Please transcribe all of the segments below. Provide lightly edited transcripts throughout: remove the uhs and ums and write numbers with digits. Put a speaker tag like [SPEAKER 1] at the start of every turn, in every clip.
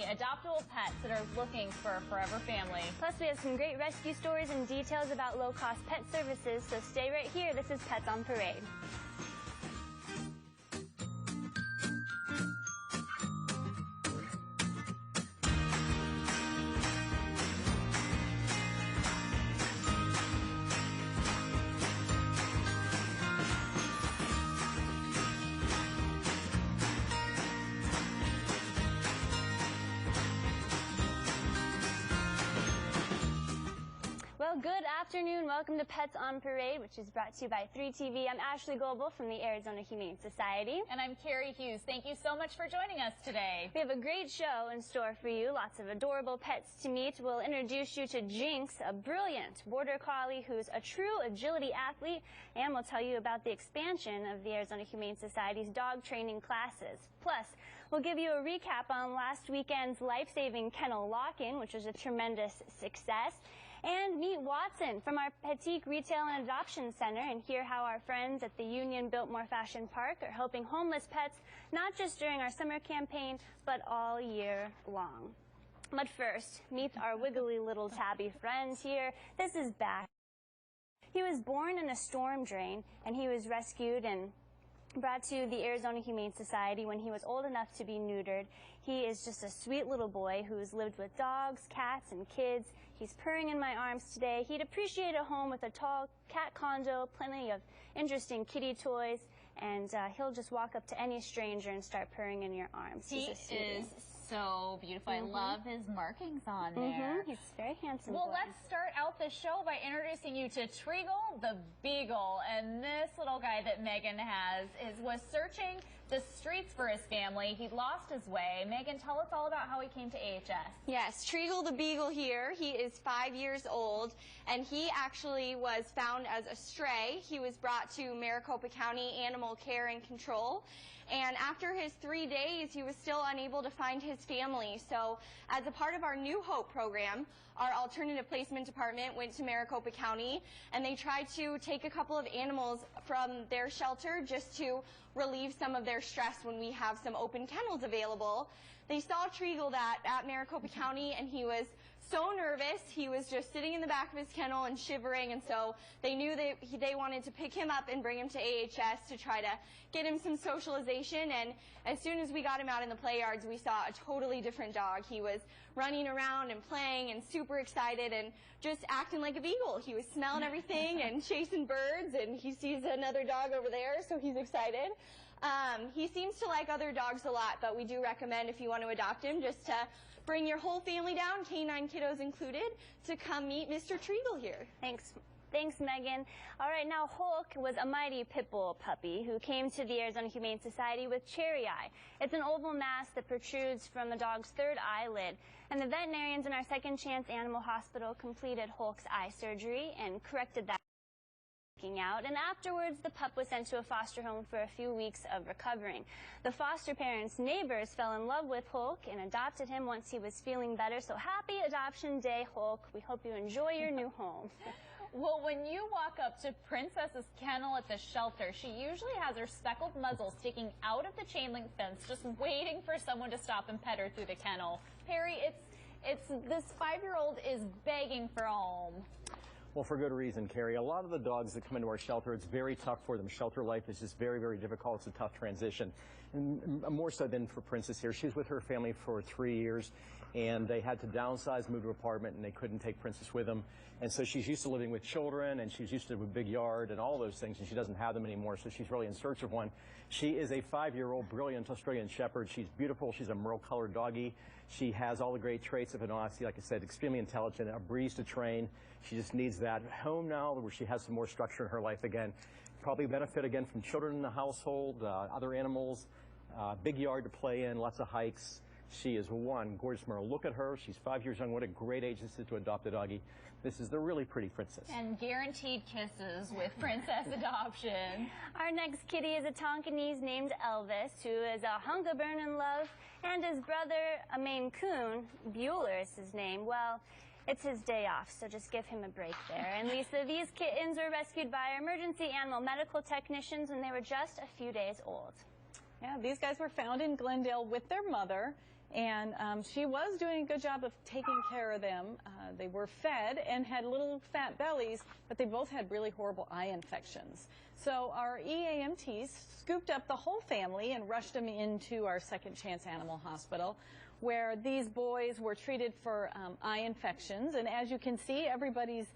[SPEAKER 1] adoptable pets that are looking for a forever family.
[SPEAKER 2] Plus, we have some great rescue stories and details about low-cost pet services, so stay right here. This is Pets on Parade. Well, good afternoon. Welcome to Pets on Parade, which is brought to you by 3TV. I'm Ashley Goebel from the Arizona Humane Society.
[SPEAKER 1] And I'm Carrie Hughes. Thank you so much for joining us today.
[SPEAKER 2] We have a great show in store for you. Lots of adorable pets to meet. We'll introduce you to Jinx, a brilliant border collie who's a true agility athlete, and we'll tell you about the expansion of the Arizona Humane Society's dog training classes. Plus, we'll give you a recap on last weekend's life-saving kennel lock-in, which was a tremendous success. And meet Watson from our Petite Retail and Adoption Center and hear how our friends at the Union Biltmore Fashion Park are helping homeless pets, not just during our summer campaign, but all year long. But first, meet our wiggly little tabby friend here. This is Back. He was born in a storm drain, and he was rescued and brought to the Arizona Humane Society when he was old enough to be neutered. He is just a sweet little boy who's lived with dogs, cats, and kids. He's purring in my arms today. He'd appreciate a home with a tall cat condo, plenty of interesting kitty toys, and he'll just walk up to any stranger and start purring in your arms.
[SPEAKER 1] He is so beautiful. I love his markings on there.
[SPEAKER 2] He's very handsome.
[SPEAKER 1] Well, let's start out the show by introducing you to Trigle the beagle. And this little guy that Megan was searching the streets for his family. He lost his way. Megan, tell us all about how he came to AHS.
[SPEAKER 3] Yes, Trigle the beagle here. He is 5 years old, and he actually was found as a stray. He was brought to Maricopa County Animal Care and Control. And after his 3 days, he was still unable to find his family. So as a part of our New Hope program, our alternative placement department went to Maricopa County, and they tried to take a couple of animals from their shelter just to relieve some of their stress when we have some open kennels available. They saw Trigle at Maricopa County, and he was so nervous. He was just sitting in the back of his kennel and shivering, and so they knew they wanted to pick him up and bring him to AHS to try to get him some socialization. And as soon as we got him out in the play yards, we saw a totally different dog. He was running around and playing and super excited and just acting like a beagle. He was smelling everything and chasing birds, and he sees another dog over there, so he's excited. He seems to like other dogs a lot, but we do recommend, if you want to adopt him, just to bring your whole family down, canine kiddos included, to come meet Mr. Trigle here.
[SPEAKER 2] Thanks, Megan. All right, now Hulk was a mighty pit bull puppy who came to the Arizona Humane Society with cherry eye. It's an oval mass that protrudes from the dog's third eyelid. And the veterinarians in our Second Chance Animal Hospital completed Hulk's eye surgery and corrected that out, and afterwards the pup was sent to a foster home for a few weeks of recovering. The foster parents' neighbors fell in love with Hulk and adopted him once he was feeling better. So happy Adoption Day, Hulk. We hope you enjoy your new home.
[SPEAKER 1] Well, when you walk up to Princess's kennel at the shelter, she usually has her speckled muzzle sticking out of the chain link fence, just waiting for someone to stop and pet her through the kennel. Perry, it's this 5-year-old is begging for a home.
[SPEAKER 4] Well, for good reason, Carrie. A lot of the dogs that come into our shelter, it's very tough for them. Shelter life is just very, very difficult. It's a tough transition. And more so than for Princess here. She's with her family for 3 years, and they had to downsize, move to an apartment, and they couldn't take Princess with them. And so she's used to living with children, and she's used to a big yard and all those things, and she doesn't have them anymore, so she's really in search of one. She is a 5-year-old brilliant Australian Shepherd. She's beautiful. She's a merle-colored doggie. She has all the great traits of an Aussie, like I said, extremely intelligent, a breeze to train. She just needs that home now where she has some more structure in her life again. Probably benefit again from children in the household, other animals, big yard to play in, lots of hikes. She is one gorgeous Merle. Look at her. She's 5 years young. What a great age this is to adopt a doggie. This is the really pretty Princess.
[SPEAKER 1] And guaranteed kisses with Princess Adoption.
[SPEAKER 2] Our next kitty is a Tonkinese named Elvis, who is a hunk of burnin' love, and his brother, a Maine Coon, Bueller is his name. Well, it's his day off, so just give him a break there. And Lisa, these kittens were rescued by our emergency animal medical technicians when they were just a few days old.
[SPEAKER 5] Yeah, these guys were found in Glendale with their mother, And she was doing a good job of taking care of them. They were fed and had little fat bellies, but they both had really horrible eye infections. So our EAMTs scooped up the whole family and rushed them into our Second Chance Animal Hospital, where these boys were treated for eye infections. And as you can see, everybody's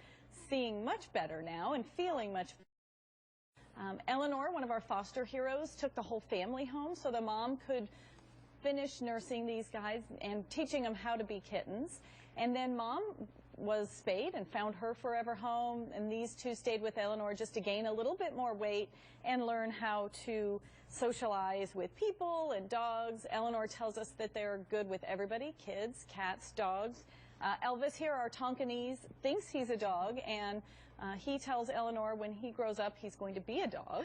[SPEAKER 5] seeing much better now and feeling much better. Eleanor, one of our foster heroes, took the whole family home so the mom could finish nursing these guys and teaching them how to be kittens. And then Mom was spayed and found her forever home, and these two stayed with Eleanor just to gain a little bit more weight and learn how to socialize with people and dogs. Eleanor tells us that they're good with everybody, kids, cats, dogs. Elvis here, our Tonkinese, thinks he's a dog, and he tells Eleanor when he grows up he's going to be a dog.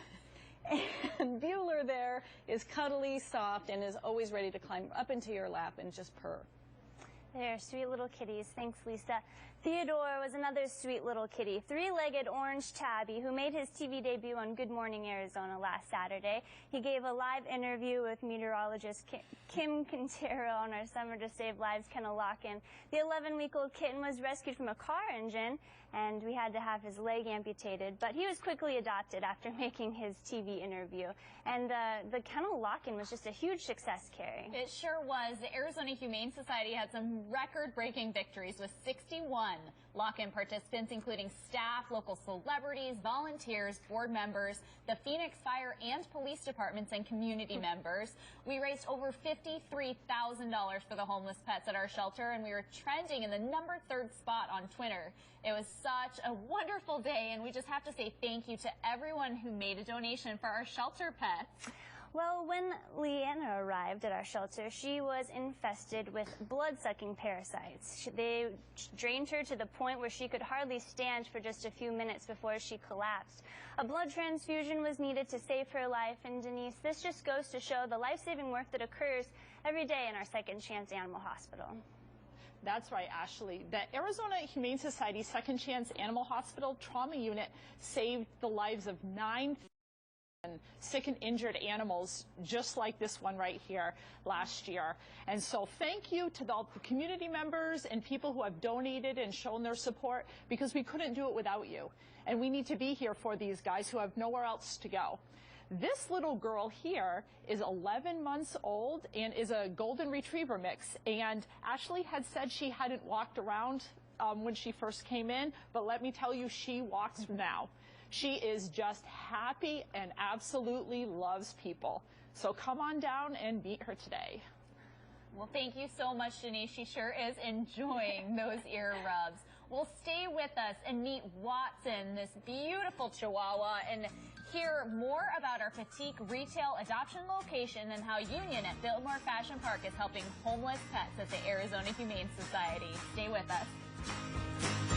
[SPEAKER 5] And Bueller there is cuddly, soft, and is always ready to climb up into your lap and just purr.
[SPEAKER 2] They're sweet little kitties. Thanks, Lisa. Theodore was another sweet little kitty, three-legged orange tabby, who made his TV debut on Good Morning Arizona last Saturday. He gave a live interview with meteorologist Kim Quintero on our Summer to Save Lives kennel lock-in. The 11-week-old kitten was rescued from a car engine, and we had to have his leg amputated, but he was quickly adopted after making his TV interview. And the kennel lock-in was just a huge success, Carrie.
[SPEAKER 1] It sure was. The Arizona Humane Society had some record-breaking victories with 61 lock-in participants, including staff, local celebrities, volunteers, board members, the Phoenix Fire and Police Departments, and community members. We raised over $53,000 for the homeless pets at our shelter, and we were trending in the #3 spot on Twitter. It was such a wonderful day, and we just have to say thank you to everyone who made a donation for our shelter pets.
[SPEAKER 2] Well, when Leanna arrived at our shelter, she was infested with blood-sucking parasites. They drained her to the point where she could hardly stand for just a few minutes before she collapsed. A blood transfusion was needed to save her life, and Denise, this just goes to show the life-saving work that occurs every day in our Second Chance Animal Hospital.
[SPEAKER 6] That's right, Ashley. The Arizona Humane Society Second Chance Animal Hospital Trauma Unit saved the lives of 9 sick and injured animals just like this one right here last year. And so thank you to all the community members and people who have donated and shown their support, because we couldn't do it without you. And we need to be here for these guys who have nowhere else to go. This little girl here is 11 months old and is a golden retriever mix. And Ashley had said she hadn't walked around when she first came in, but let me tell you, she walks now. She is just happy and absolutely loves people. So come on down and meet her today.
[SPEAKER 1] Well, thank you so much, Denise. She sure is enjoying those ear rubs. Well, stay with us and meet Watson, this beautiful Chihuahua, and hear more about our Petite retail adoption location and how Union at Biltmore Fashion Park is helping homeless pets at the Arizona Humane Society. Stay with us.